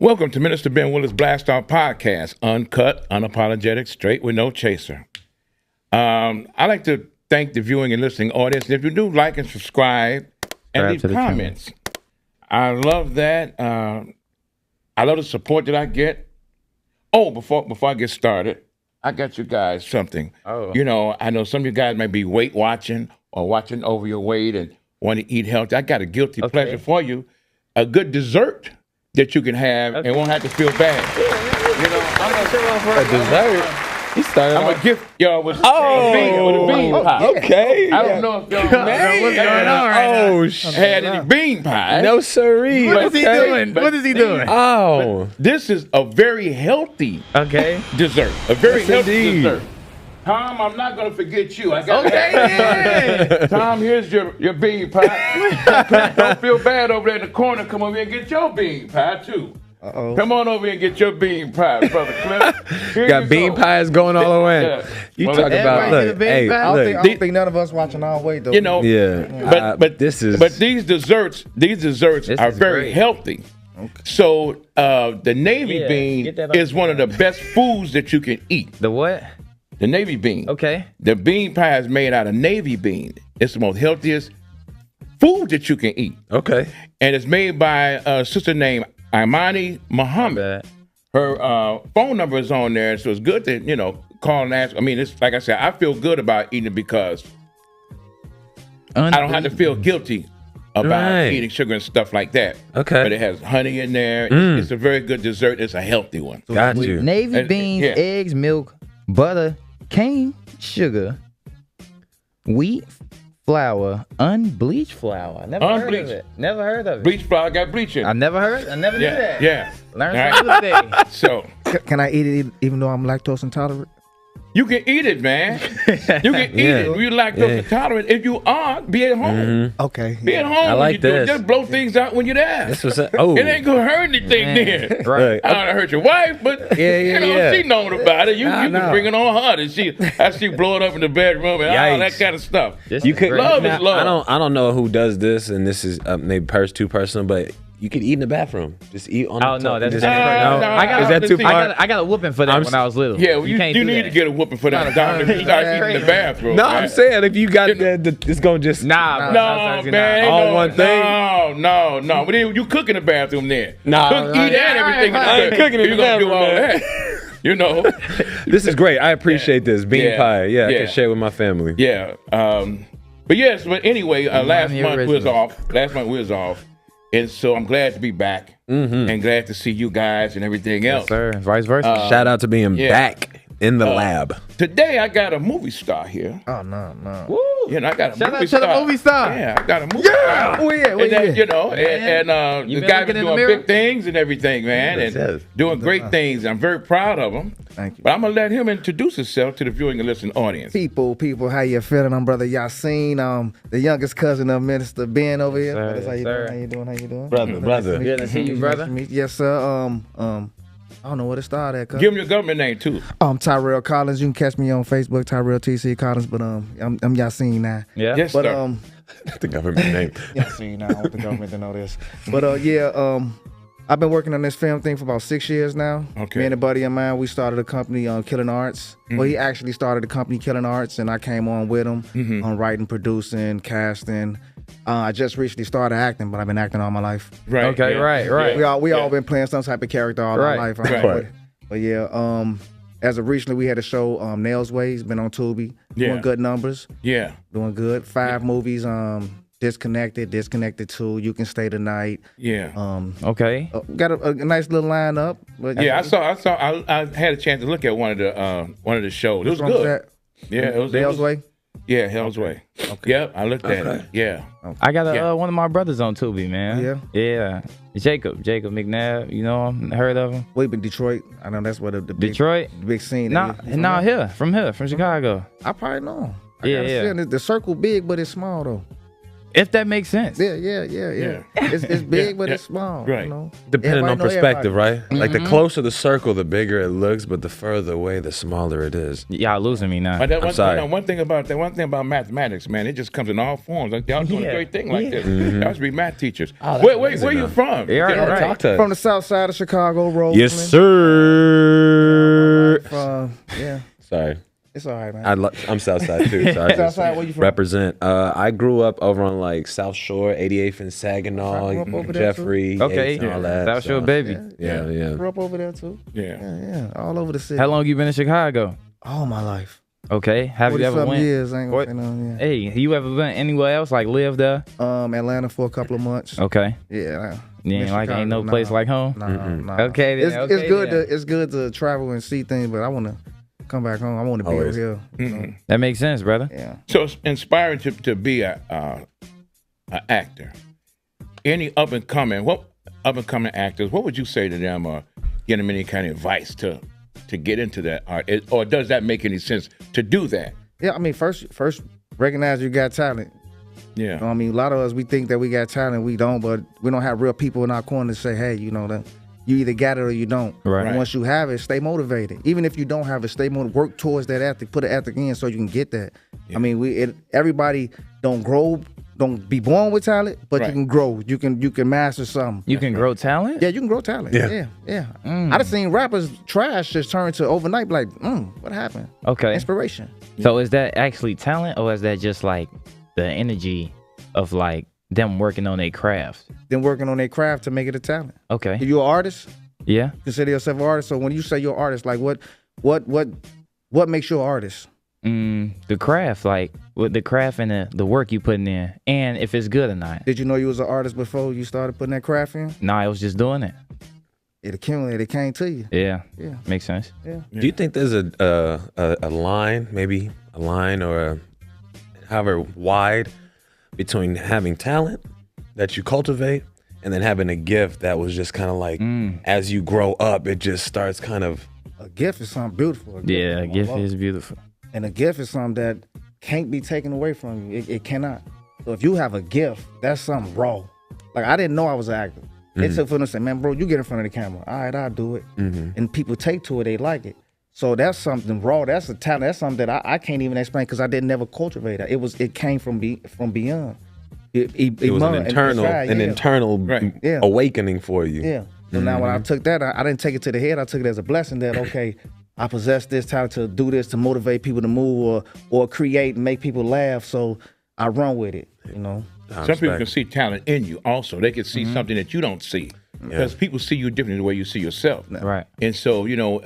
Welcome to Minister Ben Willis BlastOff podcast, uncut, unapologetic, straight with no chaser. I'd like to thank the viewing and listening audience. If you do, like and subscribe and leave comments. I love that. I love the support that I get. Oh, before I get started, I got you guys something. Oh. You know, I know some of you guys may be weight watching or watching over your weight and want to eat healthy. I got a guilty pleasure for you. A good dessert that you can have and won't have to feel bad. You know, I'm A dessert? He started I'm gonna gift y'all with a bean pie. Okay. I don't know if y'all what's going on right now. Had any bean pie. No siree. What is he doing? What is he doing? Oh. This is a very healthy dessert. A very healthy dessert. Tom, I'm not gonna forget you. I got Tom, here's your bean pie. Don't feel bad over there in the corner. Come over here and get your bean pie too. Come on over here and get your bean pie, brother Cliff. Got bean pies going all the way. Yeah. You Well, talk about look. Hey, I look. don't think none of us watching our weight though. You know, but these desserts are very great. healthy. Okay. So the navy bean is one of the best foods that you can eat. The what? The navy bean. Okay. The bean pie is made out of navy bean. It's the most healthiest food that you can eat. Okay. And it's made by a sister named Imani Muhammad. Her phone number is on there, so it's good to, call and ask. I mean, it's like I said, I feel good about eating it because I don't have to feel guilty about eating sugar and stuff like that. Okay. But it has honey in there. It's a very good dessert. It's a healthy one. Got you. Navy beans, eggs, milk, butter, cane sugar, wheat flour, unbleached flour. I never heard of it. Never heard of it. Bleach flour got bleach in it. I never knew that. Yeah. Learn something today. So can I eat it even though I'm lactose intolerant? you can eat it, man. You can eat it. You're lactose intolerant. If you aren't, be at home. Okay. Be at home. I like when you do it. this. Just blow things out when you're there. This was it ain't gonna hurt anything then. Right. I don't hurt your wife, but she known about it. You can bring it on her, and I see blow it up in the bedroom and all that kind of stuff. You could love is love. I don't know who does this, and this is maybe too personal, but you could eat in the bathroom. Just eat on the top. No, that's just, I is that too far? I got a whooping for that when I was little. Yeah, well, you need to get a whooping for that. If you start eating in the bathroom. No, I'm saying if you got it's gonna just no, man, all one thing. No. But you cook in the bathroom then. Nah, eat and everything. I ain't cooking in the bathroom. You're gonna do all that. This is great. I appreciate this bean pie. Yeah, I can share with my family. Yeah. But yes. But anyway, last month we was off. And so I'm glad to be back and glad to see you guys and everything else. Yes, sir. Vice versa. Shout out to being back in the lab. Today I got a movie star here. Oh no. Woo. I got a Shout movie out star. to the movie star. Yeah, I got a movie star. The guy been doing big things and everything, man, and doing great things. I'm very proud of him. Thank you. But I'm gonna let him introduce himself to the viewing and listening audience. People, how you feeling? I'm Brother Yasin, the youngest cousin of Minister Ben over here. Sir, How you doing? Brother. Good to see you, brother. Yes, sir. I don't know where to start at. Give him your government name too. Tyrell Collins. You can catch me on Facebook, Tyrell TC Collins. But I'm Yasin now. Yeah. Yes, But sir. The government name. Yasin now. I want the government to know this. But I've been working on this film thing for about 6 years now. Okay. Me and a buddy of mine, we started a company on Killing Arts. Well, he actually started the company Killing Arts, and I came on with him on writing, producing, casting. I just recently started acting, but I've been acting all my life. Right. Okay. yeah. Right. We all been playing some type of character all our life. But as of recently, we had a show, Nails Way. It's been on Tubi, doing good numbers. Yeah. Doing good. 5 movies. Disconnected 2, You Can Stay the Night. Yeah. Okay. Got a nice little lineup. But Yeah, I had a chance to look at one of the shows. It was good. Yeah, it was Nails Way. Yeah, Hell's Way. Okay. Yep, I looked at it. Yeah. I got one of my brothers on Tubi, man. Yeah? Yeah. Jacob McNabb. You know him? Heard of him? We've been Detroit. I know that's where the big, Detroit? the big scene. From Chicago. I probably know him. Yeah. The circle big, but it's small though. If that makes sense. Yeah. It's big, but it's small. Right. You know? Depending on Everybody know perspective, everybody. right? Like the closer the circle, the bigger it looks, but the further away, the smaller it is. Y'all losing me now. But that I'm sorry. one thing about mathematics, man, it just comes in all forms. Like, y'all doing a great thing like this. Y'all should be math teachers. Where you from? Yeah, Get on right. Talk to us. From the south side of Chicago, Roseland. Yes, sir. Yeah, Sorry. it's all right, man. I'm Southside too. Sorry. Southside, where you from? Represent. I grew up over on like South Shore, 88th and I Saginaw, grew up over there, too. Jeffrey, Okay. Yates and all that. South Shore so- baby. Yeah. Grew up over there too. Yeah. All over the city. How long you been in Chicago? All my life. Okay. Have you ever 40-something went? years. I ain't What? gonna say no, Hey, you ever been anywhere else? Like lived there? Atlanta for a couple of months. Okay. Yeah. You ain't like ain't no Chicago, place nah. like home. Nah. Okay, then, It's okay, good then. it's good to travel and see things, but I want to come back home. I want to be over Always. here. you know? That makes sense, brother. Yeah. So it's inspiring to be a actor. Any up and coming actors, what would you say to them, or give them any kind of advice to get into that art? Or does that make any sense to do that? Yeah, I mean, first recognize you got talent. Yeah. You know what I mean, a lot of us, we think that we got talent, we don't, but we don't have real people in our corner to say, hey, you know, that you either got it or you don't. Right. And once you have it, stay motivated. Even if you don't have it, stay motivated. Work towards that ethic. Put an ethic in so you can get that. Yeah. I mean, everybody don't be born with talent, but Right. you can grow. You can master something. You can grow talent? Yeah, you can grow talent. Yeah. Yeah. I done seen rappers trash just turn to overnight, be like, what happened? Okay. Inspiration. So is that actually talent, or is that just like the energy of like them working on their craft? Then working on their craft to make it a talent. If Okay. you're an artist, Yeah. consider yourself an artist. So when you say you're an artist, like what makes you an artist? The craft, like with the craft and the work you putting in, and if it's good or not. Did you know you was an artist before you started putting that craft in? Nah, I was just doing it. It accumulated. It came to you. Yeah. Yeah. Makes sense. Yeah. Do you think there's a line, maybe a line or however wide between having talent that you cultivate and then having a gift that was just kind of like as you grow up, it just starts kind of. A gift is something beautiful. A Yeah, a is gift love. is beautiful. And a gift is something that can't be taken away from you. It cannot. So if you have a gift, that's something raw. Like I didn't know I was an actor. They took for them and said, man, bro, you get in front of the camera. All right, I'll do it. And people take to it, they like it. So that's something raw. That's a talent. That's something that I can't even explain because I didn't never cultivate it. It came from beyond. It was an internal Right. Yeah. awakening for you. Yeah. So now when I took that, I didn't take it to the head. I took it as a blessing that, okay, I possess this talent to do this, to motivate people to move or create and make people laugh. So I run with it, you know. Some people can see talent in you also. They can see something that you don't see. Because people see you differently the way you see yourself. Right. And so, you know,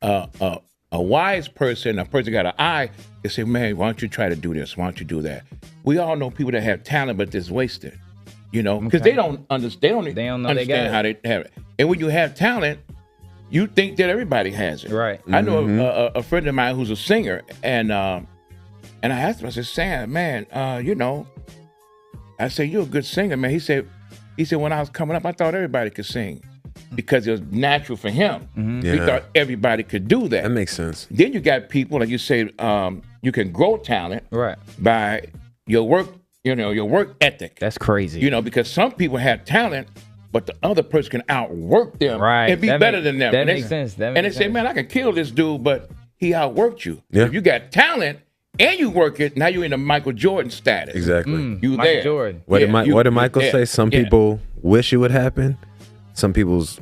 a wise person, a person got an eye, they say, man, why don't you try to do this? Why don't you do that? We all know people that have talent, but it's wasted. You know, because they don't understand. They don't know they got understand how they have it. And when you have talent, you think that everybody has it. Right. I know a friend of mine who's a singer, and I asked him, I said, Sam, man, you know, I said, you're a good singer, man. He said, when I was coming up, I thought everybody could sing because it was natural for him. He Yeah. thought everybody could do that. That makes sense. Then you got people, like you say, you can grow talent Right. by your work, you know, your work ethic. That's crazy. You know, because some people have talent, but the other person can outwork them Right. and be That better make- than them. that And they- makes sense. That and makes they say, sense. man, I can kill this dude, but he outworked you. Yeah. If you got talent and you work it, now you're in the Michael Jordan status. Exactly. You Michael there. Jordan. What Yeah, did what did Michael yeah, say? Some yeah. people wish it would happen. Some people's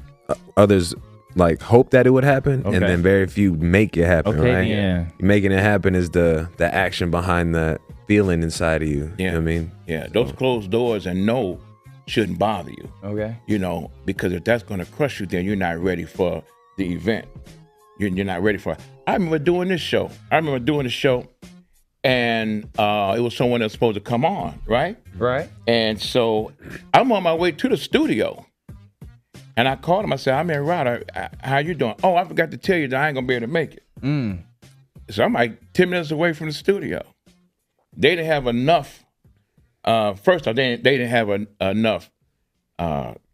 others like hope that it would happen, Okay. and then very few make it happen. Okay, right? yeah. Making it happen is the action behind that feeling inside of you. Yeah. You know what I mean? Yeah, those closed doors and no shouldn't bother you. Okay. You know, because if that's going to crush you, then you're not ready for the event. You're not ready for it. I remember doing this show. And it was someone that's supposed to come on, right? Right. And so I'm on my way to the studio. And I called him. I said, I'm in route. How you doing? Oh, I forgot to tell you that I ain't going to be able to make it. So I'm like 10 minutes away from the studio. They didn't have enough. First off, they didn't have enough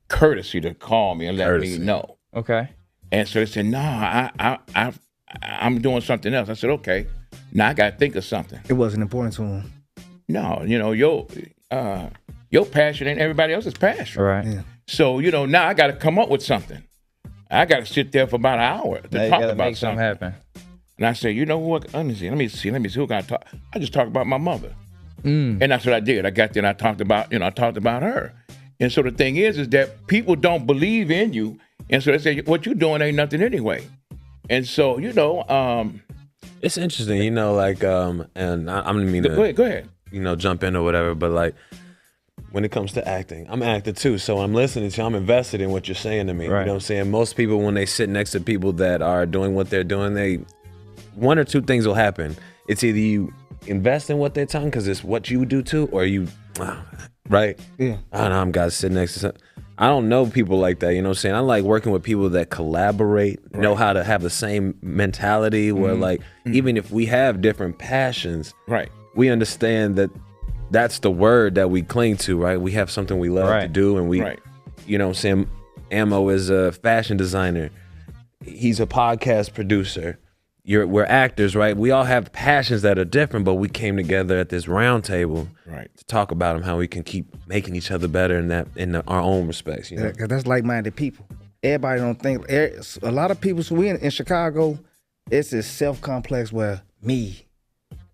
courtesy to call me and let me know. Okay. And so they said, no, I'm doing something else. I said, okay. Now I got to think of something. It wasn't important to him. No, you know, your passion ain't everybody else's passion. Right. Yeah. So, now I got to come up with something. I got to sit there for about an hour to Now you talk gotta about make something happen. And I say, you know what? Let me see who can I talk. I just talked about my mother. And that's what I did. I got there and I talked about her. And so the thing is that people don't believe in you. And so they say, what you doing ain't nothing anyway. And so, It's interesting, like, and I'm gonna mean go to, ahead. jump in or whatever, but like, when it comes to acting, I'm an actor too, so I'm listening to you, I'm invested in what you're saying to me. Right. You know what I'm saying? Most people, when they sit next to people that are doing what they're doing, one or two things will happen. It's either you invest in what they're telling because it's what you do too, or you, right? Yeah. I don't know, I'm guys sitting next to something. I don't know people like that, you know what I'm saying? I like working with people that collaborate, know how to have the same mentality where like, even if we have different passions, Right. we understand that that's the word that we cling to, right? We have something we love to do, and we, you know what I'm saying? Ammo is a fashion designer. He's a podcast producer. We're actors, right? We all have passions that are different, but we came together at this round table to talk about them, how we can keep making each other better in our own respects, you know? Cause that's like-minded people. Everybody don't think. A lot of people. So we in Chicago, it's this self-complex where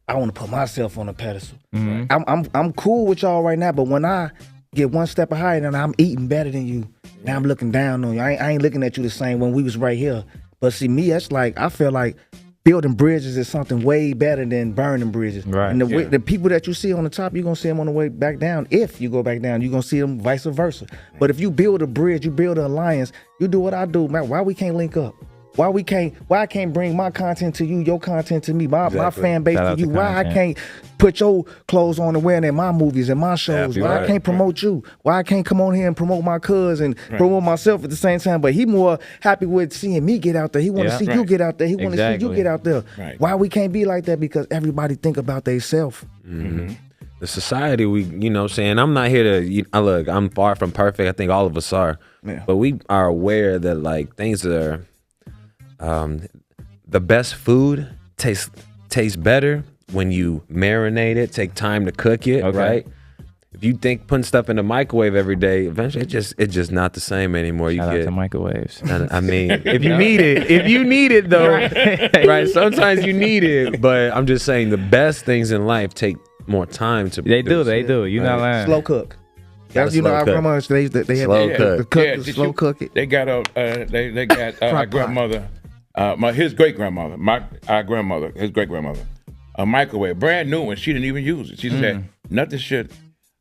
I want to put myself on a pedestal. I'm cool with y'all right now, but when I get one step higher and I'm eating better than you, now I'm looking down on you. I ain't looking at you the same when we was right here. But see, me, that's like, I feel like building bridges is something way better than burning bridges. Right. And the people that you see on the top, you're going to see them on the way back down. If you go back down, you're going to see them vice versa. But if you build a bridge, you build an alliance, you do what I do, man, why we can't link up? Why I can't bring my content to you, your content to me, my fan base to you? Why I can't put your clothes on and wear in my movies and my shows? Why I can't promote you? Why I can't come on here and promote my cuz and promote myself at the same time? But he more happy with seeing me get out there. He want to see you get out there. He want to see you get out there. Why we can't be like that? Because everybody think about themselves. The society, you know what I'm saying? I'm not here to, look, I'm far from perfect. I think all of us are. Yeah. But we are aware that like things are, the best food tastes better when you marinate it, take time to cook it, right? If you think putting stuff in the microwave every day, eventually it's just not the same anymore. Shout out to microwaves. I mean, if you need it though, right? Sometimes you need it, but I'm just saying the best things in life take more time to produce. They do. You're not lying. Slow cook. That's, you know, our grandmas, they had slow cook it. They got our grandmother, his great grandmother, our grandmother, his great grandmother, a microwave, brand new one. She didn't even use it. She said nothing should.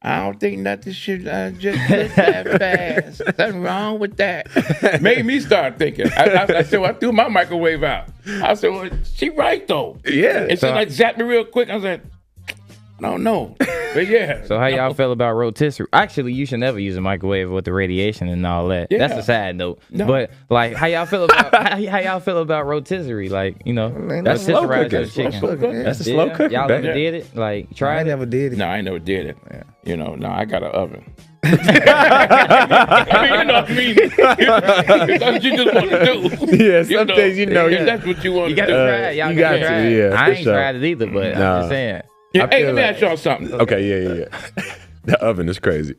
I don't think nothing should just cook that fast. Something wrong with that. Made me start thinking. I said, well, I threw my microwave out. I said, well, she right though. Yeah. And so like zapped me real quick. I said, I don't know. But yeah. So how y'all feel about rotisserie? Actually, you should never use a microwave with the radiation and all that. Yeah. That's a sad note. No. But like, how y'all feel about how y'all feel about rotisserie? Like, you know, That's slow rotisserie cooking. chicken. That's a slow cooking. Y'all baby. ever did it? Like, tried I it? never did it. No, I never did it. Yeah. You know, no, I got an oven. I mean, you know what I mean? That's what you just want to do. Yeah, some things you know. If that's what you want You to gotta do. try it. Y'all you gotta got try to, it. yeah, I for ain't sure. tried it either, but Nah. I'm just saying. Yeah, hey, feel let me like- ask y'all something. Okay, yeah. The oven is crazy.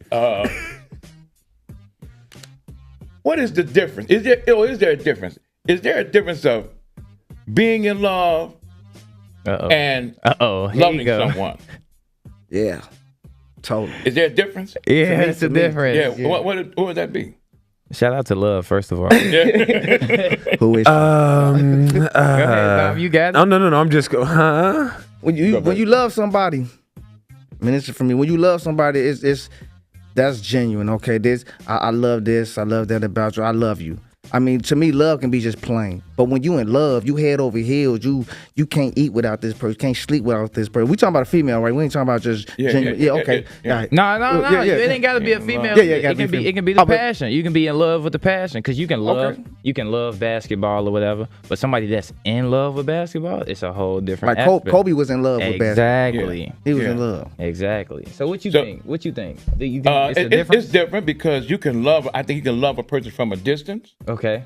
What is the difference? Is there a difference? Is there a difference of being in love and Here you loving go. someone? Yeah, totally. Is there a difference? Yeah, it's a difference. Yeah. What would that be? Shout out to Love, first of all. Who is Go ahead, Tom, you got it. Oh, no. I'm just huh? when you love somebody? I mean, it's for me. When you love somebody, it's that's genuine. Okay, I love this. I love that about you. I love you. I mean, to me, love can be just plain. But when you in love, you head over heels. You can't eat without this person. You can't sleep without this person. We talking about a female, right? We ain't talking about just genuine. Yeah, okay. Yeah. Right. No. Yeah. It ain't got to be a female. Yeah, it gotta it be can be the Oh, but- passion. You can be in love with the passion because you can love Okay. you can love basketball or whatever. But somebody that's in love with basketball, it's a whole different. Like aspect. Kobe was in love with basketball. Exactly. He was Yeah. in love. Exactly. So what you So- think? What you think? Do you think it's a It's difference? different because you can love. I think you can love a person from a distance, Okay.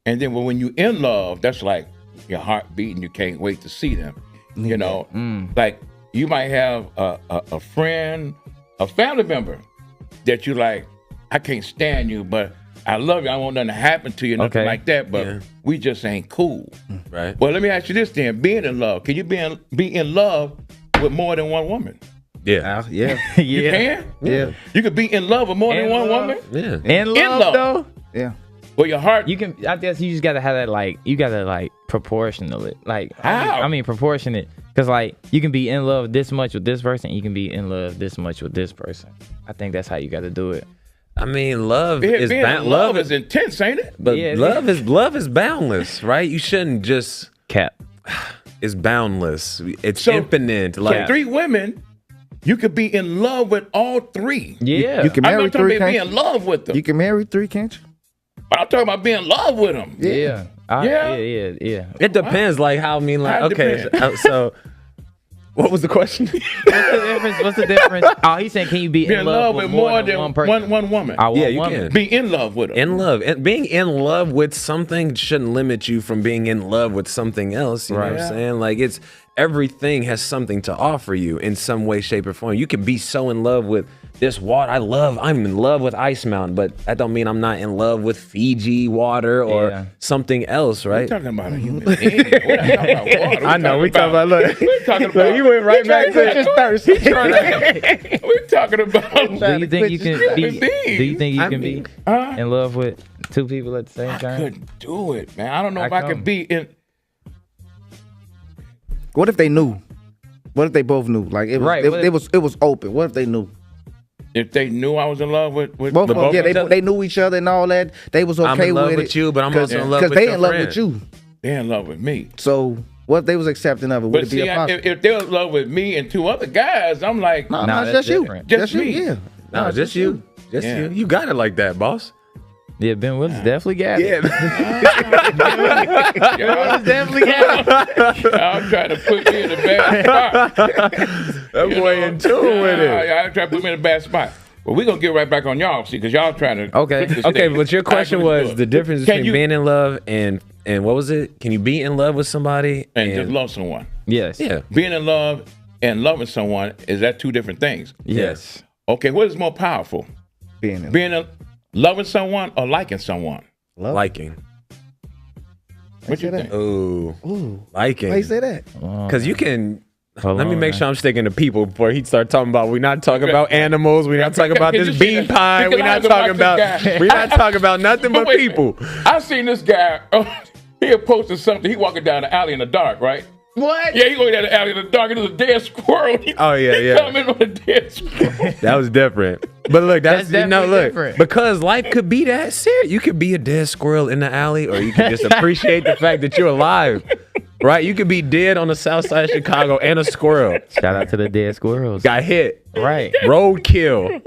and then when you in love, that's like your heart beating. You can't wait to see them. You know, like you might have a friend a family member that you like, I can't stand you, but I love you. I don't want nothing to happen to you, nothing like that, but we just ain't cool. Right. Well, let me ask you this then. Being in love, can you be in love with more than one woman? Yeah. Yeah. You can? Yeah. You could be in love with more than one woman? Yeah. In love, though. Yeah. Well, your heart. You can. I guess you just gotta have that. Like you gotta like proportional it. Like How? I mean proportionate. Cause like you can be in love this much with this person. You can be in love this much with this person. I think that's how you gotta do it. I mean, love being is love is intense, ain't it? But Yeah, love is boundless, right? You shouldn't just. Cap. It's boundless. It's So, infinite. Like 3 women, you could be in love with all 3. Yeah. You can I'm marry not talking 3, about being can't in love with them. you? You can marry 3, can't you? But I'm talking about being in love with them. Yeah. Yeah. Yeah. it depends. Like how I mean, like How it okay. depends? So, what was the question? What's the difference? Oh, he's saying can you be Be in love with more than one person? one woman. I want Yeah, you woman. can. Be in love with them. In love, and being in love with something shouldn't limit you from being in love with something else. You know what I'm saying? Like it's everything has something to offer you in some way, shape, or form. You can be so in love with this water. I'm in love with Ice Mountain, but that don't mean I'm not in love with Fiji water or something else, right? We're talking about a human being. We're not talking about water. I know. We talking about look. We're talking about. You went right back to his thirst. We're talking about. Do you think you can be? human beings. Do you think you can be Huh? in love with 2 people at the same I time? couldn't do it, man. I don't know if How I come? could be in. What if they knew? What if they both knew? Like it was, Right, what if- it was open. What if they knew? If they knew I was in love with Both of them, yeah, they knew each other and all that. They was okay I'm in love with with it. you, but I'm also in love because with they your in love friend. with you. they're in love with me. So what if they was accepting of it? Would But it be see, a possible? if they're in love with me and 2 other guys, I'm like, No, Nah, it's that's just you. different. Just you, me. yeah. No, just you. Just Yeah. you. You got it like that, boss. Yeah, Ben Willis definitely got it. y'all Definitely got it. y'all trying to put me in a bad spot. That boy in tune with it. Y'all trying to put me in a bad spot. Well, we're going to get right back on y'all, see, because y'all trying to. Okay. fix this Okay, thing. but your question All right, was let's do the it. difference Can between you- being in love and what was it? Can you be in love with somebody And just love someone. Yes. yeah, Being in love and loving someone, is that 2 different things? Yes. Okay, what is more powerful? Being in Being loving someone or liking someone? love. liking? What you say think? that. Ooh, Ooh, liking. why you say that? Because you can. Hold Let me on, make man. sure I'm sticking to people before he start talking about. We're not talking about animals. We're not talking about Can you this see bean that? pie. Because We're I not was talking about about. this guy. We're not talking about nothing but Wait, people. I seen this guy. He had posted something. He walking down the alley in the dark, right? What? Yeah, he going down the alley in the dark, and there's a dead squirrel. Oh, yeah, he yeah. coming on a dead squirrel. That was different. But look, that's definitely look, different. because life could be that serious. You could be a dead squirrel in the alley, or you could just appreciate the fact that you're alive. Right? You could be dead on the south side of Chicago and a squirrel. Shout out to the dead squirrels. Got hit. Right. Roadkill.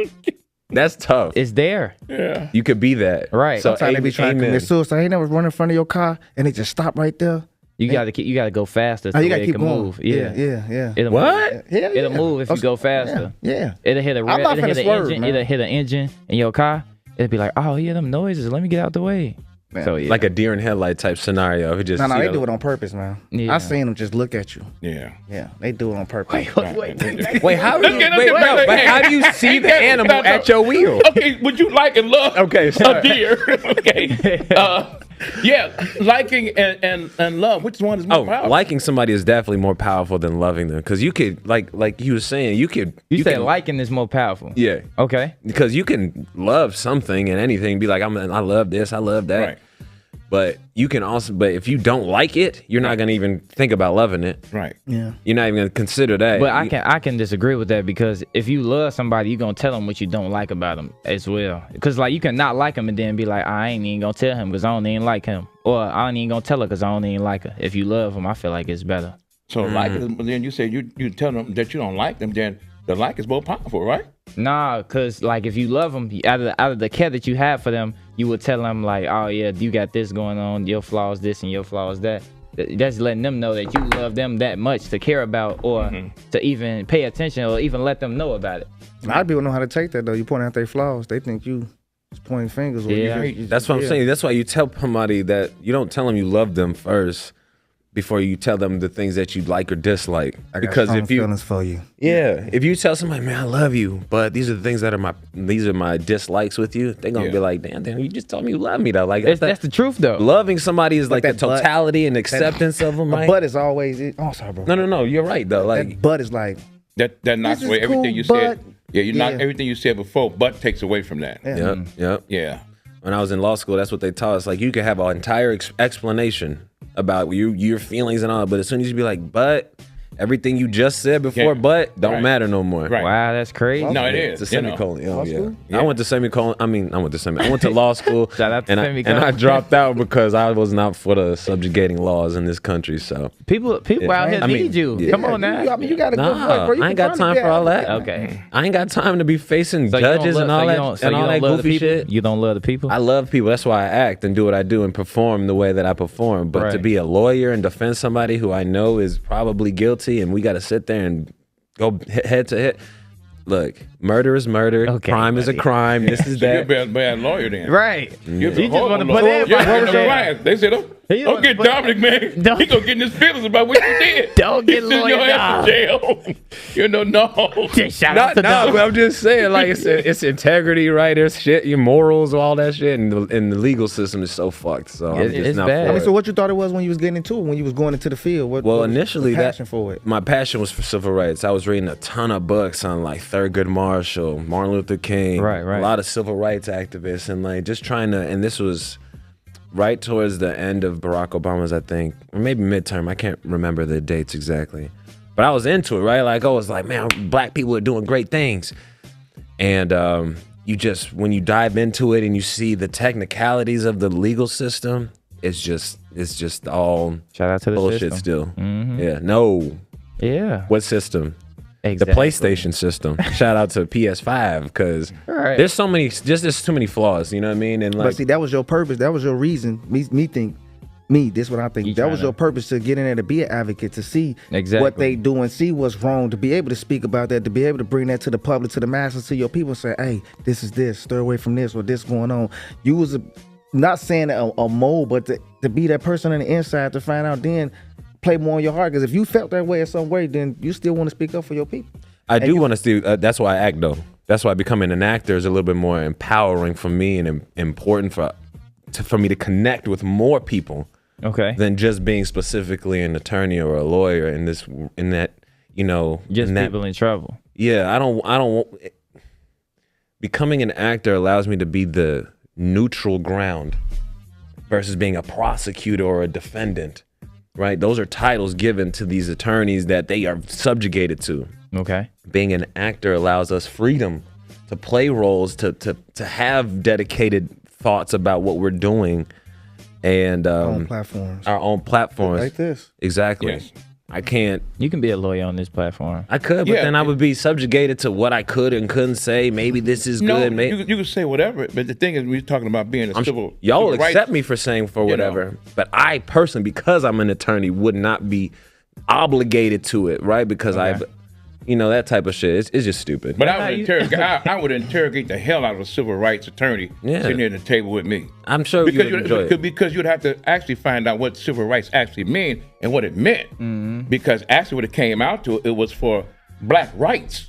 That's tough. It's there. Yeah. You could be that. Right. So Sometimes they be trying to amen. commit suicide. They never run in front of your car and they just stop right there. You gotta go faster. So Oh, you gotta it keep can going. move. Yeah. Yeah. It'll What? Move. Yeah, It'll move if you go faster. Yeah. It'll hit a I'm not it'll hit finna an swerve, engine. man. It'll hit an engine in your car. It'll be like, oh, hear them noises. Let me get out the way. Man. So yeah. Like a deer in headlight type scenario. It just, No, you they know, do it on purpose, man. Yeah. I seen them just look at you. Yeah. Yeah, they do it on purpose. Wait. Wait, how do you, Let's wait, get back no, to- but hey, how do you see hey, the hey, animal no, no. at your wheel? Okay, would you like and love Okay, a sorry. deer? Okay. Yeah, liking and love. Which one is more Oh, powerful? liking somebody is definitely more powerful than loving them, because you could, like you were saying, you could. You said can, liking is more powerful. Yeah. Okay. Because you can love something and anything, be like, I love this, I love that. Right. But you can also, but if you don't like it, you're not gonna even think about loving it. Right. Yeah. You're not even gonna consider that. But I can disagree with that, because if you love somebody, you're gonna tell them what you don't like about them as well. Because like you can not like him and then be like, I ain't even gonna tell him because I don't even like him, or I ain't even gonna tell her because I don't even like her. If you love him, I feel like it's better. So like, then you say you tell them that you don't like them, then the like is more powerful, right? Nah, cause like if you love them, out of the care that you have for them, you would tell them like, oh yeah, you got this going on, your flaws this and your flaws that. That's letting them know that you love them that much to care about, or to even pay attention, or even let them know about it. A lot of people know how to take that though. You point out their flaws, they think you just pointing fingers. Or Yeah. you just, that's what I'm saying. That's why you tell somebody that you don't tell them you love them first. before you tell them the things that you like or dislike. I got Because strong if you, feelings for you. if you tell somebody, man, I love you, but these are the things that are these are my dislikes with you, they're gonna be like, damn, you just told me you love me though. Like That's the truth though. loving somebody is like the that butt- totality and acceptance of them, right? But it's always. Oh, sorry, bro. No, you're right though. Like That butt is like. That knocks This away is everything cool, you said. but- Yeah, you knock Yeah. everything you said before, but takes away from that. Yeah. Yep. When I was in law school, that's what they taught us. Like you could have an entire explanation about your feelings and all, but as soon as you be like, but everything you just said before, but don't matter no more. Right. Wow, that's crazy. No, it It's is. a You know. semicolon. Oh, Law yeah. school? I went to semicolon. I went to law school. Shout out to and semicolon. I dropped out because I was not for the subjugating laws in this country. So People out here I mean, need you. yeah. Come on now. You got a good Nah, voice, bro. You I ain't can got finally time be for all an that. Okay. I ain't got time to be facing So you don't judges love- and all so you that don't- so and you all don't that love the goofy people? shit. You don't love the people? I love people. That's why I act and do what I do and perform the way that I perform. But to Right. be a lawyer and defend somebody who I know is probably guilty, and we got to sit there and go head to head. Look, murder is murder. Okay, crime is a buddy. crime. This is So you're a that. bad lawyer then. Right. You're You just horrible want to lawyer. put everybody Yeah, in the jail. clients. They said, He don't don't get put- Dominic, man. Don't- He gonna get in his feelings about what you did. Don't get He send your lawyer ass to jail. You know, no. Shout out to No, them. but I'm just saying, like it's integrity, right? There's shit, your morals, all that shit, and the legal system is so fucked. So I'm It's just not bad. for I mean, it. so what you thought it was when you was getting into it, when you was going into the field? What Well, was initially, the passion for it? my passion was for civil rights. I was reading a ton of books on like Thurgood Marshall, Martin Luther King, Right. a lot of civil rights activists, and like just trying to. And this was right towards the end of Barack Obama's, I think, or maybe midterm. I can't remember the dates exactly, but I was into it, right? Like I was like, man, black people are doing great things, and you just when you dive into it and you see the technicalities of the legal system, it's just all Shout out to the bullshit system. still. Yeah, no. Yeah. What system? Exactly. The PlayStation system. Shout out to PS5 because Right. there's so many, there's too many flaws. You know what I mean? And But like, see, that was your purpose. That was your reason. This is what I think. You That was tryna- your purpose to get in there to be an advocate, to see Exactly. what they do and see what's wrong, to be able to speak about that, to be able to bring that to the public, to the masses, to your people, and say, hey, this is this, stay away from this or this going on. You was not saying a mole, but to be that person on the inside to find out, then play more on your heart. Because if you felt that way in some way, then you still want to speak up for your people. I do want to see, that's why I act though. That's why becoming an actor is a little bit more empowering for me and important for me to connect with more people Okay. than just being specifically an attorney or a lawyer in that, you know, Just in that, people in trouble. Yeah, I don't. Becoming an actor allows me to be the neutral ground versus being a prosecutor or a defendant, right? Those are titles given to these attorneys that they are subjugated to. Okay. Being an actor allows us freedom to play roles, to have dedicated thoughts about what we're doing, and On platforms. our own platforms. Like this. Exactly. Yes. I can't. You can be a lawyer on this platform. I could, but Yeah, then I would be subjugated to what I could and couldn't say. Maybe this is No, good. Maybe you can say whatever, but the thing is, we're talking about being a civil. y'all will civil rights- accept me for saying for whatever, but I personally, because I'm an attorney, would not be obligated to it, right? Because that type of shit. It's just stupid. But I would interrogate the hell out of a civil rights attorney Yeah. sitting at the table with me. I'm sure you would enjoy it. Because you'd have to actually find out what civil rights actually mean and what it meant. Because actually what it came out to, it was for black rights.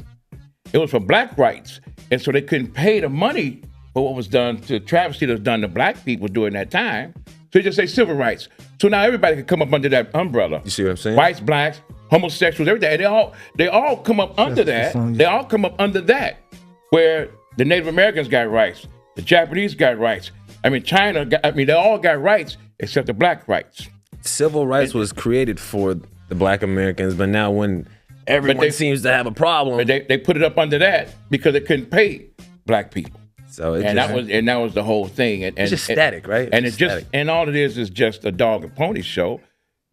It was for black rights. And so they couldn't pay the money for what was done to travesty that was done to black people during that time. So they just say civil rights. So now everybody can come up under that umbrella. You see what I'm saying? Whites, blacks, homosexuals, everything. And they all come up under that. They all come up under that. Where the Native Americans got rights, the Japanese got rights. China they all got rights except the black rights. Civil rights was created for the black Americans, but now when everyone seems to have a problem, But they put it up under that because they couldn't pay black people. so it And just, that was the whole thing. And it's just static, right? And It's it's just static. and all it is just a dog and pony show,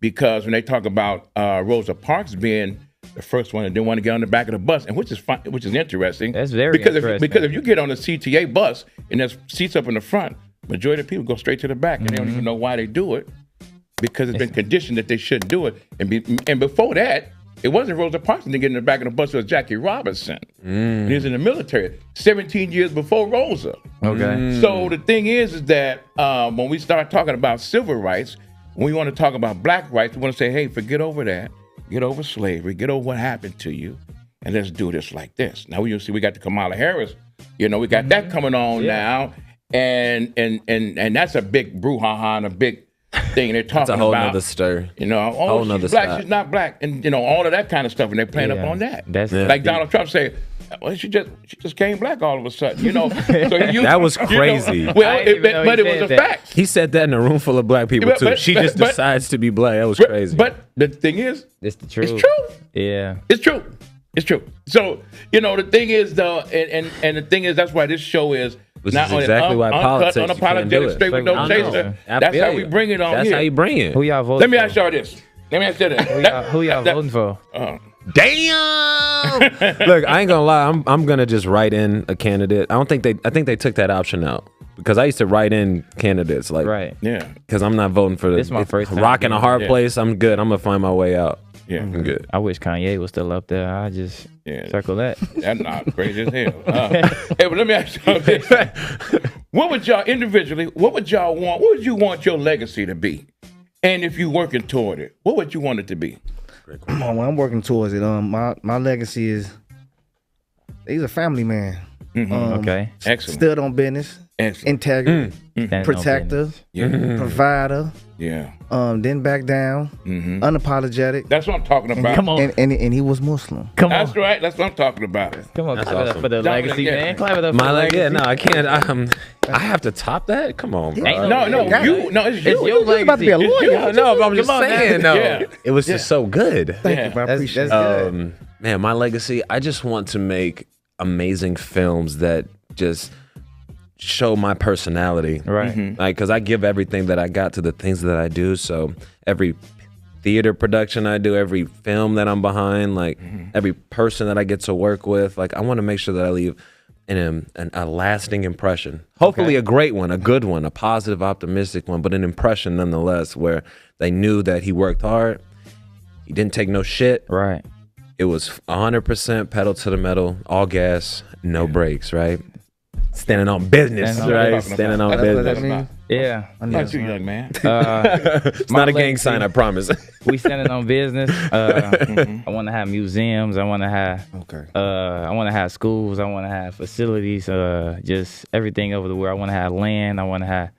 because when they talk about Rosa Parks being the first one that didn't want to get on the back of the bus, and which is fun, which is interesting. That's very because interesting. because if you get on the CTA bus and there's seats up in the front, majority of people go straight to the back, and they don't even know why they do it, because it's been conditioned that they shouldn't do it. And before that, it wasn't Rosa Parks that didn't get in the back of the bus. It was Jackie Robinson. He was in the military 17 years before Rosa. Okay. So the thing is that when we start talking about civil rights, when we want to talk about black rights, we want to say, hey, forget over that. Get over slavery. Get over what happened to you. And let's do this like this. Now, you see, we got the Kamala Harris. You know, we got that coming on now. And that's a big brouhaha and a big thing they're talking about. It's a whole nother stir. You know, oh, she's black, she's not black. And, you know, all of that kind of stuff. And they're playing up on that. That's like Donald Trump say, well, she just came black all of a sudden, you know. So that was crazy. You know, well, but it was a fact. He said that in a room full of black people too. She just decides to be black. That was crazy. But the thing is, it's the truth. It's true. Yeah, it's true. It's true. So you know, the thing is though, and the thing is, that's why this show is not only exactly why uncut, politics unapologetic, straight with no chaser. That's how we bring it on here. That's how you bring it. Who y'all voting? Let me ask y'all this. Let me ask you this. Who y'all voting for? Damn! Look, I ain't gonna lie. I'm gonna just write in a candidate. I think they took that option out because I used to write in candidates like because I'm not voting for this. My first time rock in a hard place. I'm good. I'm gonna find my way out. Yeah, I'm good. I wish Kanye was still up there. I just circle that. That's not crazy as hell. Hey, but let me ask you this: what would y'all individually? What would y'all want? What would you want your legacy to be? And if you're working toward it, what would you want it to be? Well, I'm working towards it. My legacy is he's a family man. Okay, excellent. Stood on business, integrity, protector, provider. Yeah. Didn't back down. Unapologetic. That's what I'm talking about. Come on. And he was Muslim. Come on. That's right. That's what I'm talking about. Come on, That's clap it up for the legacy, man. Clap it up for the legacy. Yeah, no, I can't. I have to top that. Come on, bro. It's you. It's your legacy. About to be a lawyer. No, but I'm just saying. No, Yeah. it was just so good. Thank you. I appreciate it. Man, my legacy. I just want to make amazing films that just show my personality, right? Like, because I give everything that I got to the things that I do. So every theater production I do, every film that I'm behind, like every person that I get to work with, like I want to make sure that I leave a lasting impression. Hopefully a great one, a good one, a positive, optimistic one, but an impression nonetheless, where they knew that he worked hard, he didn't take no shit. Right. It was 100% pedal to the metal, all gas, no brakes, right? Standing on business, right? Standing on business. Yeah. Not you, young man. It's not a gang sign, I promise. We standing on business. I want to have museums. I want to have. I want to have schools. I want to have facilities. Just everything over the world. I want to have land. I want to have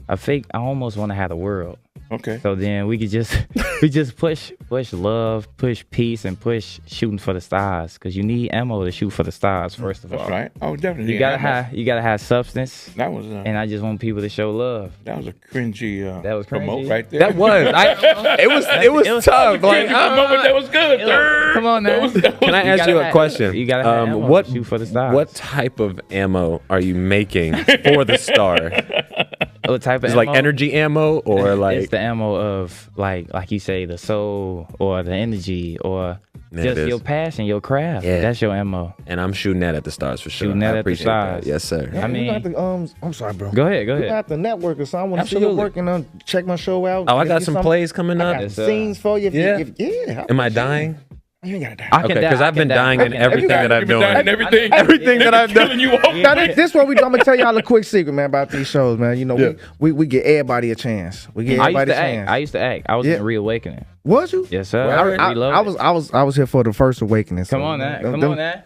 I almost want to have the world. Okay. So then we could just push love, push peace, and push shooting for the stars. Because you need ammo to shoot for the stars first of all. That's right. Oh, definitely. You gotta have substance. That was. And I just want people to show love. That was a cringy. That was cringy. Promote right there. That was. It was tough. Like, that was good. Come on now. Can I ask you a question? You gotta have ammo to shoot for the stars. What type of ammo are you making for the star? What type of Is ammo? it like energy ammo or like? It's the ammo of like you say, the soul or the energy or just your passion, your craft. Yeah. That's your ammo. And I'm shooting that at the stars for sure. Shooting that I at the appreciate stars. that. Yes, sir. Yeah, I mean, you got the, I'm sorry, bro. Go ahead. You got the network or something. I want to see you Absolutely. working on. Check my show out. Oh, I got some plays coming I up. got scenes for you. Yeah. Am I dying? You ain't gotta die. I can Okay, die, because I I've can been die. dying in everything that I've done. Everything that I've done. killing you off. Now, this what I'm gonna tell y'all a quick secret, man, about these shows, man. You know, we get everybody a chance. We get everybody a chance. I used to act. I was in Reawakening. Was you? Yes, sir. I was here for the first Awakening. Come on now.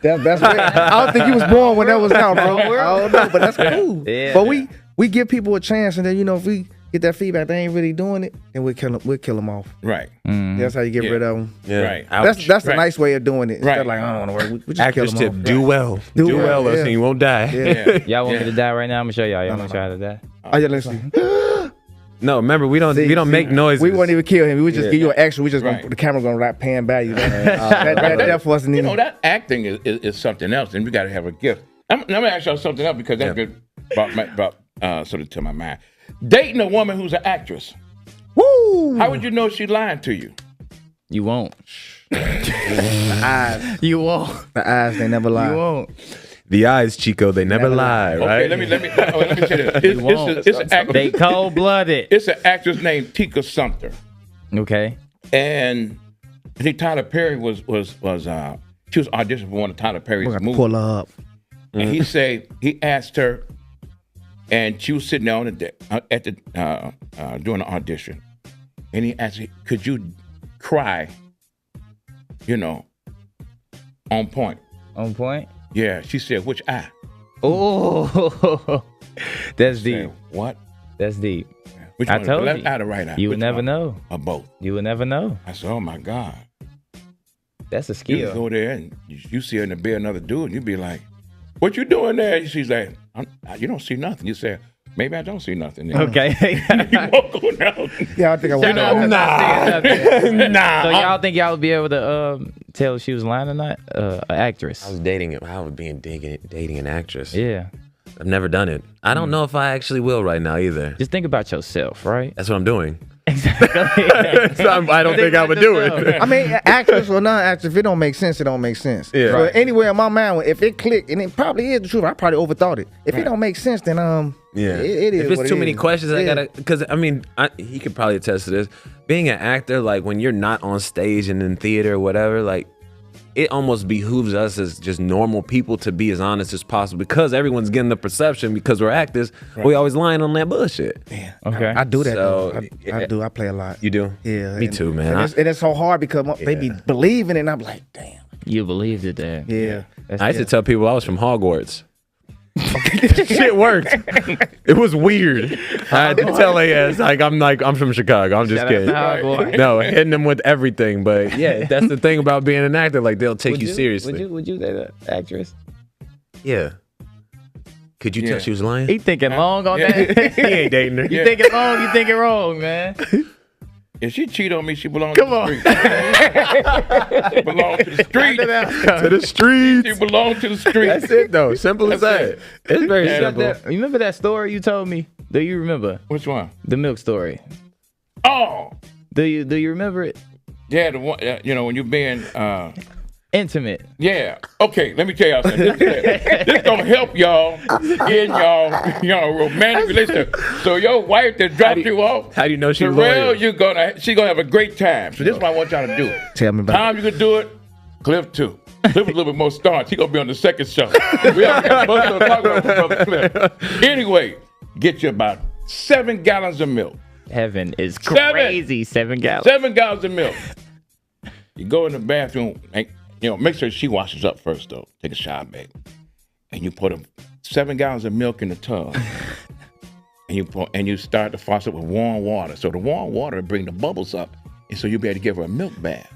That's I don't think you was born when that was out, bro. I don't know, but that's cool. Yeah. But we give people a chance, and then if we get that feedback they ain't really doing it, then we'll kill them off. Right. That's how you get rid of them. Yeah. Right. That's the nice way of doing it. Instead Right. of like, I don't want to work. We just Actors kill them tip, off. do well. Do well, or yeah. so you won't die. Yeah. Y'all want me to die right now? I'm gonna show y'all. Y'all want to try to die? Oh yeah, let's see. No, remember we don't make noises. We won't even kill him. We just give you an extra. We just Right. the camera gonna pan by you. That wasn't You even. know, that acting is something else, and we got to have a gift. I'm gonna ask y'all something else because that brought sort of to my mind. Dating a woman who's an actress. Woo! How would you know she's lying to you? You won't. The eyes. You won't. The eyes, they never lie. You won't. The eyes, Chico, they never lie, right? Okay, let me say this. It's an actress. They cold blooded. It's an actress named Tika Sumpter, Okay. and I think Tyler Perry was she was auditioning for one of Tyler Perry's We're gonna movies. pull her up. And he asked her, and she was sitting there on the deck doing the audition, and he asked me, could you cry, on point? On point. Yeah, she said, which eye? Oh, that's deep. Said, what? That's deep. Which I one? told The left you. eye or the right eye? You would Which never one? know. Or both? You would never know. I said, oh my God. That's a You skill. go there and you see her in the bed, another dude, and you be like, what you doing there? She's like, you don't see nothing. You say, maybe I don't see nothing. Okay. You won't go down. Yeah, I think I was. So y'all think y'all would be able to tell if she was lying or not? An actress. I was dating an actress. Yeah. I've never done it. I don't know if I actually will right now either. Just think about yourself, right? That's what I'm doing. Exactly. So I don't think I would do it. I mean, actress or non-actress, if it don't make sense, it don't make sense. Yeah. So Right. anywhere in my mind, if it clicked, and it probably is the truth, I probably overthought it. If it don't make sense, then Yeah, it is. if it's what it too many is. questions, I Yeah. gotta. Because I mean, he could probably attest to this. Being an actor, like when you're not on stage and in theater or whatever, like it almost behooves us as just normal people to be as honest as possible because everyone's getting the perception because we're actors. We always lying on that bullshit. Man, Okay. I do that. So, though. I do. I play a lot. You do? Yeah. Me and- too, man. And it's so hard because they be believing it, and I'm like, damn. You believed it there. Yeah. I used to tell people I was from Hogwarts. Shit worked. It was weird. I had to tell their ass I'm from Chicago. I'm just Shout out to kidding. Hogwarts. No, hitting them with everything. But yeah, that's the thing about being an actor. Like they'll take you seriously. Would you date an actress? Yeah. Could you tell she was lying? He thinking long on Yeah. that. He ain't dating her. You thinking long, you thinking wrong, man. If she cheat on me, she belongs Come to on. the street. She belongs to the street. To the streets. She belongs to the street. That's it though. Simple as That's that. it. It's very Yeah, simple. You remember that story you told me? Do you remember Which one? the milk story? Oh, Do you remember it? yeah, the one. When you're being. Intimate. Yeah. Okay, let me tell y'all something. This gonna help y'all in y'all romantic relationship. So your wife that dropped you off, How do you know she Terrell, loyal? she gonna have a great time. So this is what I want y'all to do. Tell me about Time you can do it, Cliff too. Cliff is a little bit more staunch. He gonna be on the second show. We all got to talk about Brother Cliff. Anyway, get you about 7 gallons of milk. Heaven is 7. crazy. 7 gallons. 7 gallons of milk. You go in the bathroom, and, make sure she washes up first though. Take a shower, baby. And you put 7 gallons of milk in the tub. and you start the faucet with warm water. So the warm water will bring the bubbles up. And so you'll be able to give her a milk bath.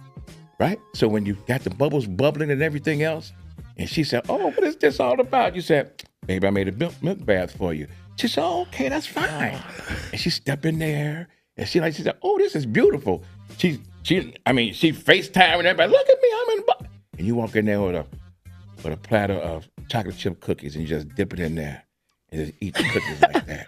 Right? So when you got the bubbles bubbling and everything else, and she said, oh, what is this all about? You said, baby, I made a milk bath for you. She said, oh, okay, that's fine. And she stepped in there, and she said, oh, this is beautiful. She FaceTime and everybody, look at me, I'm in the box. And you walk in there with a platter of chocolate chip cookies, and you just dip it in there, and just eat the cookies like that.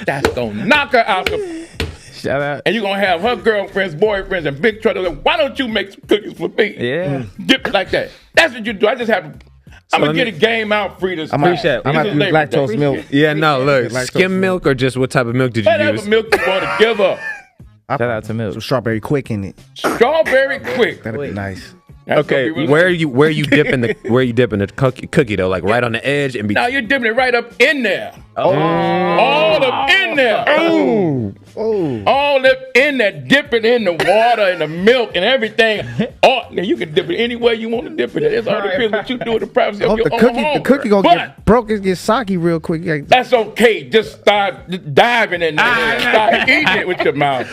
That's gonna knock her out the... Shout out. And you're gonna have her girlfriends, boyfriends, and big trouble. Like, why don't you make some cookies for me? Yeah. Dip it like that. That's what you do. I just have to. I'm gonna get a game out free this Appreciate. I'm gonna use lactose milk. Yeah, no, look, Lactose skim milk or just what type of milk did you Whatever use? milk you want to give her. Shout out to milk. Some strawberry quick in it. Strawberry quick. That'd be nice. That's Okay, gonna be really- where you dipping the cookie though? Like right on the edge and be. Now you're dipping it right up in there. Oh. All up in there. Oh. All up in there. Dip it in the water and the milk and everything. Now you can dip it any way you want to dip it. It's all depends what you do in the privacy of Hope your the own cookie, home. the cookie gonna But get broke and get soggy real quick. Like, that's okay. Just start diving in there and start eating it with your mouth.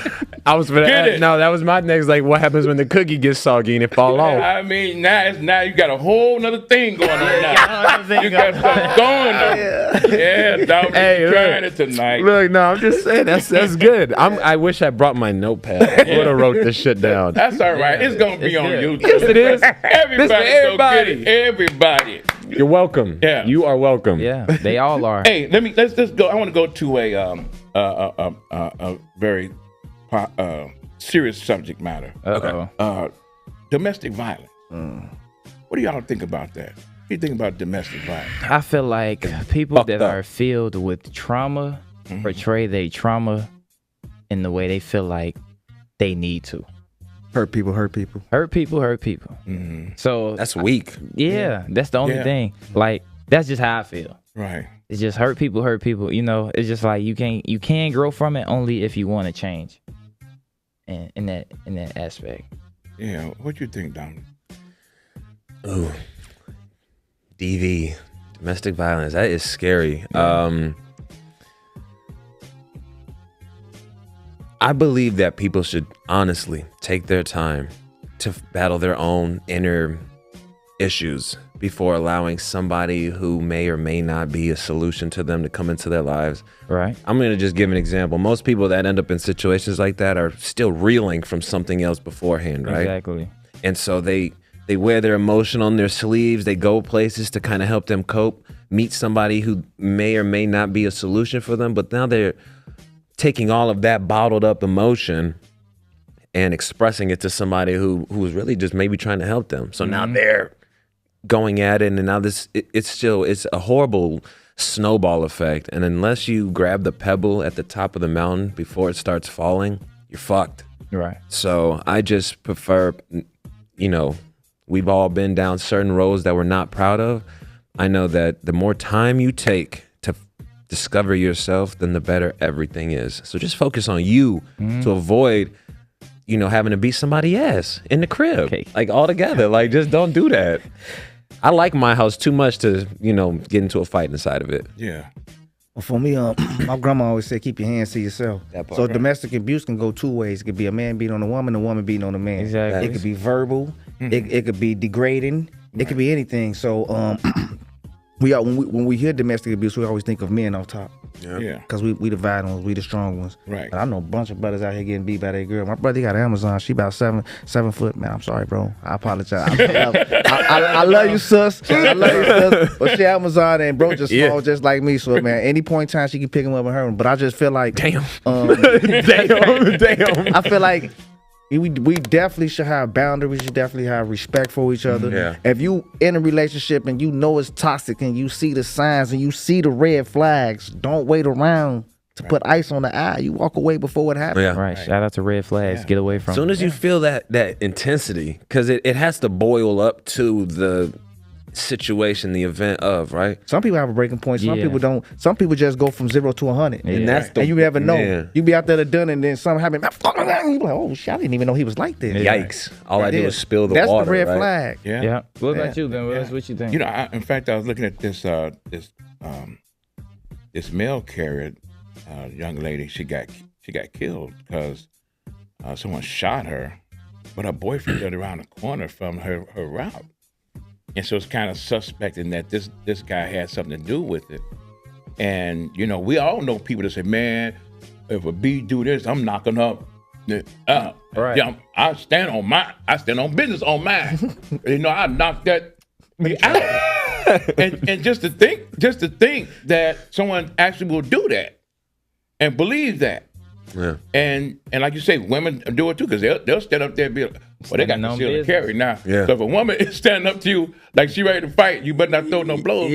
I was gonna Get ask, it. no, that was my next. Like, what happens when the cookie gets soggy and it fall off? I mean, now you got a whole nother thing going on now. You got something going on. Yeah, dog. Hey, You're look. trying it tonight. Look, no, I'm just saying that's good. I wish I brought my notepad. I would have wrote this shit down. That's all right. It's gonna be It's on good. YouTube. Yes, it is. Everybody, This for go get it. Everybody. You're welcome. Yeah. You are welcome. Yeah, they all are. Hey, let's go. I want to go to a very serious subject matter. Uh-oh. Domestic violence. What do y'all think about that? What do you think about domestic violence? I feel like people Fucked that up. are filled with trauma portray their trauma in the way they feel like they need to. hurt people. Hurt people, hurt people. So That's weak. yeah, that's the only Yeah. thing. Like, that's just how I feel. Right. It's just hurt people. You know, it's just like you can grow from it only if you want to change. in that aspect. Yeah, what you think, Dominic? Ooh, DV, domestic violence. That is scary. I believe that people should honestly take their time to battle their own inner issues before allowing somebody who may or may not be a solution to them to come into their lives. Right. I'm going to just give an example. Most people that end up in situations like that are still reeling from something else beforehand, right? Exactly. And so they wear their emotion on their sleeves. They go places to kind of help them cope, meet somebody who may or may not be a solution for them. But now they're taking all of that bottled up emotion and expressing it to somebody who was really just maybe trying to help them. So now they're going at it, and now it's a horrible snowball effect. And unless you grab the pebble at the top of the mountain before it starts falling, you're fucked. Right. So I just prefer, we've all been down certain roads that we're not proud of. I know that the more time you take to discover yourself, then the better everything is. So just focus on you to avoid, having to beat somebody ass in the crib, like all together. Like, just don't do that. I like my house too much to, get into a fight inside of it. Yeah. Well, for me, my grandma always said, keep your hands to yourself. So domestic abuse can go two ways. It could be a man beating on a woman beating on a man. Exactly. It could be verbal. It could be degrading. It could be anything. So when we hear domestic abuse, we always think of men off top. Yeah. Because we the violent ones, we the strong ones. Right. And I know a bunch of brothers out here getting beat by their girl. My brother, he got Amazon. She about 7 foot. Man, I'm sorry, bro. I apologize. I love you, sis. I love you, sis. But she Amazon and bro just small, just like me. So, man, any point in time she can pick him up with her. But I just feel like, Damn. damn. I feel like we definitely should have boundaries. We should definitely have respect for each other. Yeah. If you in a relationship and you know it's toxic and you see the signs and you see the red flags, don't wait around to put ice on the eye. You walk away before it happens. Yeah. Right. Shout out to red flags. Get away from As soon as you feel that intensity, because it has to boil up to the situation, the event of, right? Some people have a breaking point. Some people don't. Some people just go from 0 to 100. And that's and you never know. Man. You be out there done and then something happen. You be like, oh shit, I didn't even know he was like this. Yikes. All I do is spill the That's water. the red right? flag. Yeah. Yeah. What about you, Ben? What you think? In fact, I was looking at this mail carrier young lady. She got killed because someone shot her, but her boyfriend got around the corner from her route. And so it's kind of suspecting that this guy had something to do with it. And, we all know people that say, man, if a B do this, I'm knocking up. Right. Yeah, I stand on business on mine. I knock that out. and just to think that someone actually will do that and believe that. Yeah. And like you say, women do it too, because they'll stand up there and be like, well, they got concealed and carry now. Yeah. So if a woman is standing up to you like she ready to fight, you better not throw no blows.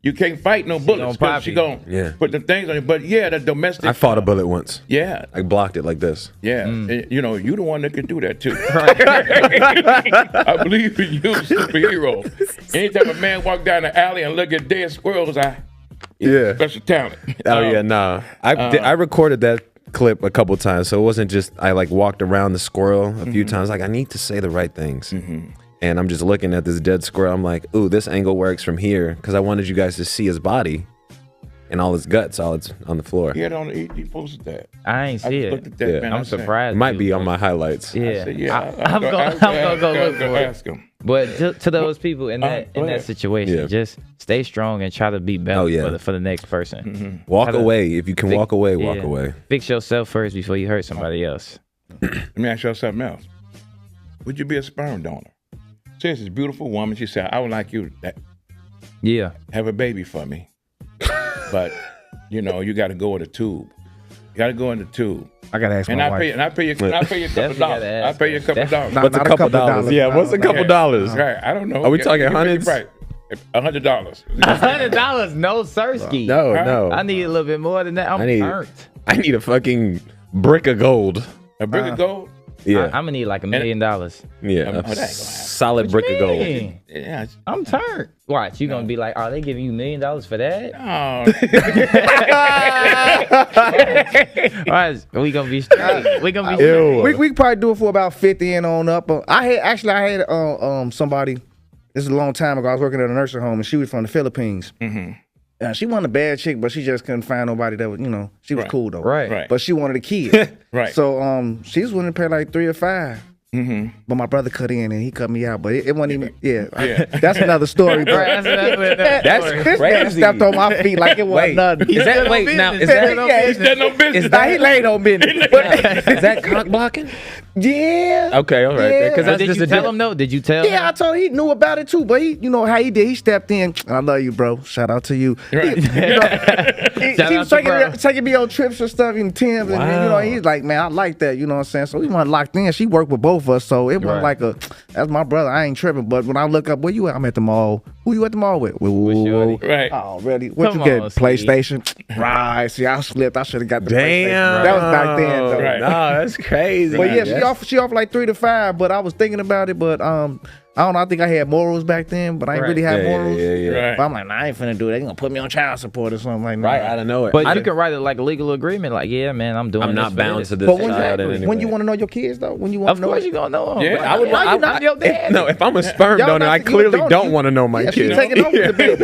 You can't fight no bullets because she gonna put the things on you. But the domestic. I fought a bullet once. Yeah. I blocked it like this. Yeah. And, you the one that can do that too. I believe in you, superhero. Anytime a man walk down the alley and look at dead squirrels, special talent. I recorded that clip a couple times, so it wasn't just I walked around the squirrel a few times. I need to say the right things, and I'm just looking at this dead squirrel. I'm like, ooh, this angle works from here because I wanted you guys to see his body and all his guts, all it's on the floor. He posted that. I ain't see looked it. at that, man, I'm surprised. It might be on my highlights. Yeah. I'm gonna go look for it. Ask him. But to those people in that situation, just stay strong and try to be better for the next person. Walk away. If you can walk away, walk away. Fix yourself first before you hurt somebody else. Let me ask you something else. Would you be a sperm donor? Say it's this beautiful woman. She said, I would like you to have a baby for me. But, you got to go with a tube. You got to go in the tube. I got to ask my wife. I pay you a couple dollars. I pay you a couple dollars. What's a couple dollars? Yeah, what's a couple dollars? Right, I don't know. Are we talking hundreds? Right. $100. $100? No, Sirski. No. I need a little bit more than that. I'm burnt. I need a fucking brick of gold. A brick of gold? Yeah. I'm gonna need like $1 million. Yeah, that ain't gonna happen. solid brick of gold. Hey, Yeah. I'm turned. Watch, you gonna be like, oh, they giving you $1 million for that? Oh, Right, we gonna be straight. We gonna be straight. We could probably do it for about 50 and on up. I had somebody. This is a long time ago. I was working at a nursing home, and she was from the Philippines. Mm-hmm. She wasn't a bad chick, but she just couldn't find nobody that was, she was cool though. Right. But she wanted a kid. Right. So she was willing to pay like 3 or 5. Mm-hmm. But my brother cut in and he cut me out. But it wasn't even. Yeah. That's another story, bro. That's This man crazy. stepped on my feet like it wasn't nothing. Is that now? Is that no business? Is that He laid on business. is that cock blocking? Yeah. Okay, all right. Yeah. Because But that's did just you a tell him though? Did you tell him? Yeah, I told him he knew about it too, but he, how he did. He stepped in. I love you, bro. Shout out to you. Right. He was taking me on trips and stuff in Tim's, and he's like, man, I like that. You know what I'm saying? So we weren't locked in. She worked with both of us, so it wasn't like that's my brother. I ain't tripping. But when I look up, where you at? I'm at the mall. Who you at the mall with? Shorty. Right. Oh, really? What Come you get? on, Steve. PlayStation? Right. See, I slipped. I should have got the PlayStation. Damn. That was back then, though. Right. No, that's crazy. But yeah, she offered like 3 to 5. But I was thinking about it. But I don't know. I think I had morals back then, but I ain't really had morals. Yeah. Right. But I'm like, nah, I ain't finna do that. They gonna put me on child support or something like that. Right, I don't know it. But I you can write it like a legal agreement. Like, yeah, man, I'm doing. I'm this not for bound this. to this But child in any when you way. want to know your kids though, when you want Of to know, course you gonna know him. Yeah, But I would- why you not your dad? No, if I'm a sperm Y'all donor, not- I you clearly don't- don't want to know my yeah, she kid. taking over the bill.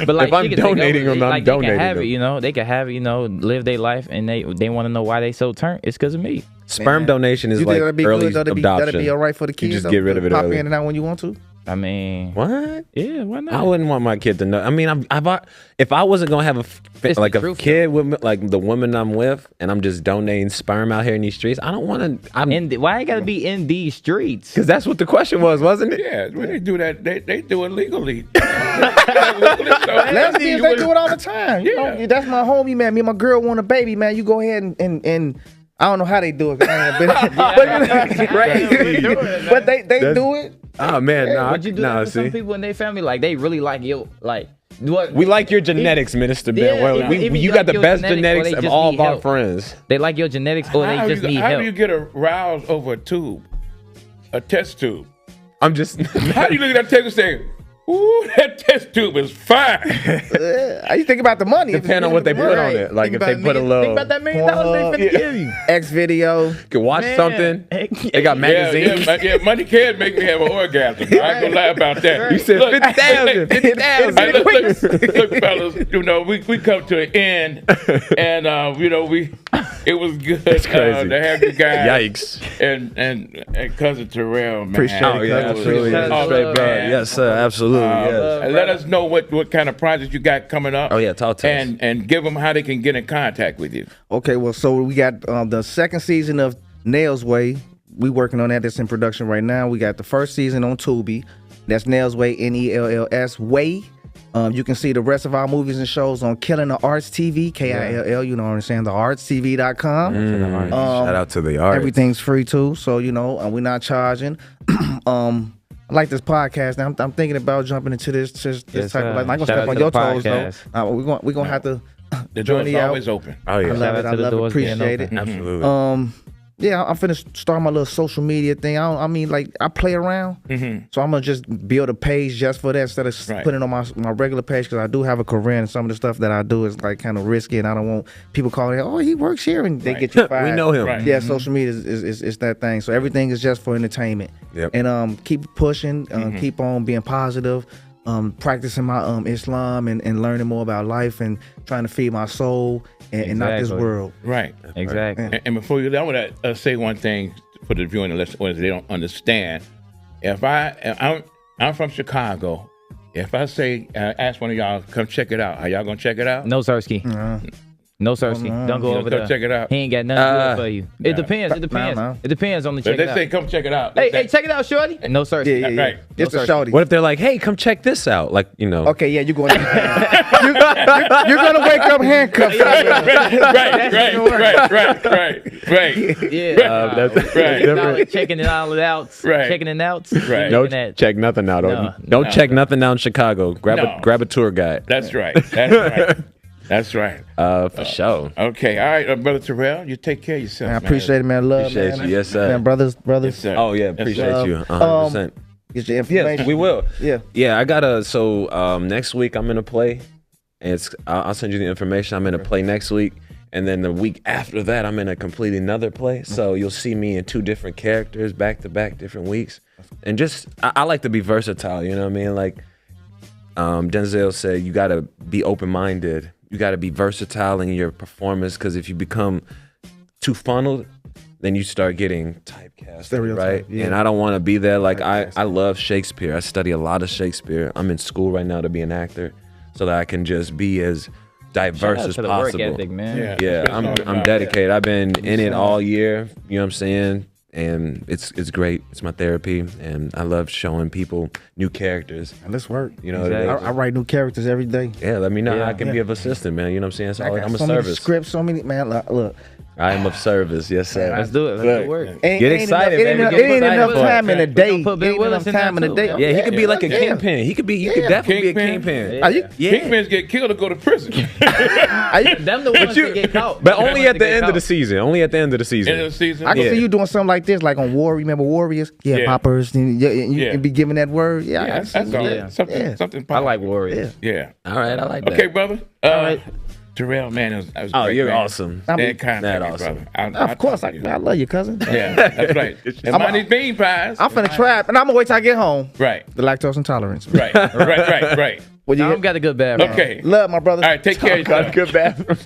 But like, If I'm she can take donating over, them, I'm like, donating They can have them. it, they can have it, live their life, and they want to know why they so turned. It's because of me. Sperm donation is You like think that'd be early good? That'd adoption. be all right for the You kids. just though, get rid to of it pop early. in and out when you want to. I mean, What? yeah, why not? I wouldn't want my kid to know. I mean, if I wasn't gonna have It's like the a truth, kid with like the woman I'm with, and I'm just donating sperm out here in these streets, I don't want to. Why it gotta be in these streets? Because that's what the question was, wasn't it? Yeah, when they do that, they do it legally. Lesbians, they do it all the time. You know, Yeah. that's my homie, man. Me and my girl want a baby, man. You go ahead and I don't know how they do it. 'Cause I ain't been, but they do it. Oh man, nah, Would you do that for some see. people in their family? Like they really like you, like what? We like your genetics, Minister Ben. Yeah, Well, even you like got the your best genetics, or genetics they of just all need of our help. friends. They like your genetics, or they just need How help. do you get aroused over a tube, a test tube? I'm just. How do you look at that test and say, "Ooh, that test tube is fine"? You think about the money. Depend on what they put on it. Like Think if they about put a Think little, about that $1 million they finna give you. X video. could watch Man. something. They got magazines. Yeah, money can make me have an orgasm. I ain't gonna lie about that. You said 50,000. 50,000. Hey, look, fellas, we come to an end, and it was good crazy. to have you guys. Yikes. And cousin Terrell, man. Appreciate it, Oh yeah, cousin. absolutely. Shout out to Straight love, bro. man. Yes, sir. Absolutely. Yes. And let us know what kind of projects you got coming up. Oh yeah, talk to us. And give them how they can get in contact with you. Okay, well, so we got the second season of Nails Way. We working on that. That's in production right now. We got the first season on Tubi. That's Nails Way, NELLS Way. You can see the rest of our movies and shows on Killing the Arts TV, KILL. You know what I'm saying? TheArtsTV.com. Shout out to the art. Everything's free too, so we're not charging. I like this podcast. Now I'm thinking about jumping into this type of life. I'm gonna Shout out step on to your the toes podcast. though. We're gonna have to. The join door's me out. always open. Oh yeah. I love it. out I to the love it. doors being Appreciate it. open. Absolutely. Yeah, I'm finna start my little social media thing. I mean, like I play around, so I'm gonna just build a page just for that instead of Right. putting it on my regular page because I do have a career and some of the stuff that I do is like kind of risky and I don't want people calling, oh, he works here and they get you fired. We know him. Right. Yeah, social media is that thing. So everything is just for entertainment. Yep. And keep pushing, keep on being positive, practicing my Islam and learning more about life and trying to feed my soul and not this Exactly. world. Right. Exactly. And before you, I want to say one thing for the viewing and listeners they don't understand. If I'm from Chicago, if I say ask one of y'all come check it out, are y'all gonna check it out? No, Sirski. No, Sirski. Don't go You over come there. check it out. He ain't got nothing good for you. It depends. It depends. no. It depends on the But check they it out. say come check it out. Hey, check it out, shorty. No, Sirski. Yeah. Right. Just No, a sir. shawty. What if they're like, hey, come check this out? Like, Okay, yeah, you're going. You're gonna wake up handcuffed. right. Yeah. Right. Checking it all out. Right. Checking it out. Right. no, Looking at- check nothing out. No. Don't check nothing out in Chicago. Grab No. a tour guide. That's right. That's right. That's right. For sure. Okay, all right, brother Terrell, you take care of yourself. Man, I appreciate it, man. Love, Appreciate man. you. Yes, sir. Man, brothers. Yes, sir. Oh yeah, appreciate you. 100%. Get your information. Yes, we will. Yeah. Yeah, I gotta. So next week I'm gonna play, and I'll send you the information. I'm gonna play next week, and then the week after that I'm in a completely another play. So you'll see me in 2 different characters back to back, different weeks, and just I like to be versatile. You know what I mean? Like Denzel said, you gotta be open-minded. You gotta be versatile in your performance, because if you become too funneled, then you start getting typecast, right? Yeah. And I don't want to be there. Like I love Shakespeare. I study a lot of Shakespeare. I'm in school right now to be an actor, so that I can just be as diverse as to the possible. work ethic, man. Yeah, I'm dedicated. I've been in it all year. You know what I'm saying? And it's great. It's my therapy, and I love showing people new characters. And let's work. You know, Exactly. I write new characters every day. yeah. Let me know how I Yeah. can be of assistant, man. You know what I'm saying? So I got I'm a so many service. scripts, so many, man. Look. I am of service. Yes, sir. Let's do it. Let's do work. Get excited, It man. ain't Get enough excited for it. time in a day. We're gonna put Bill Ain't Willis enough in time in there a too. day. Yeah, he could be like a Yeah. kingpin. He could definitely be a kingpin. Are you? Yeah. Kingpins get killed or go to prison. Them the ones that get caught. But only at the end of the season. Only at the end of the season. End of the season. I can Yeah. see you doing something like this, like on War. Remember Warriors? Yeah, Yeah. poppers. And you Yeah. can be giving that word. Yeah, I Yeah, can see that's all. that. Something, Yeah. something. I like powerful. Warriors. Yeah. All right, I like that. Okay, brother. All right. Terrell, man, that was Oh, great, you're man. awesome. I'm- And kind That of awesome. brother. Of course, I love you, cousin. Yeah, that's right. And mine is bean pies. I'm finna trap, and I'm gonna wait till I get home. Right, The lactose intolerance. right. Well, Tom got a good bathroom. Okay. Love my brother. All right, take care of yourself. Good bathroom.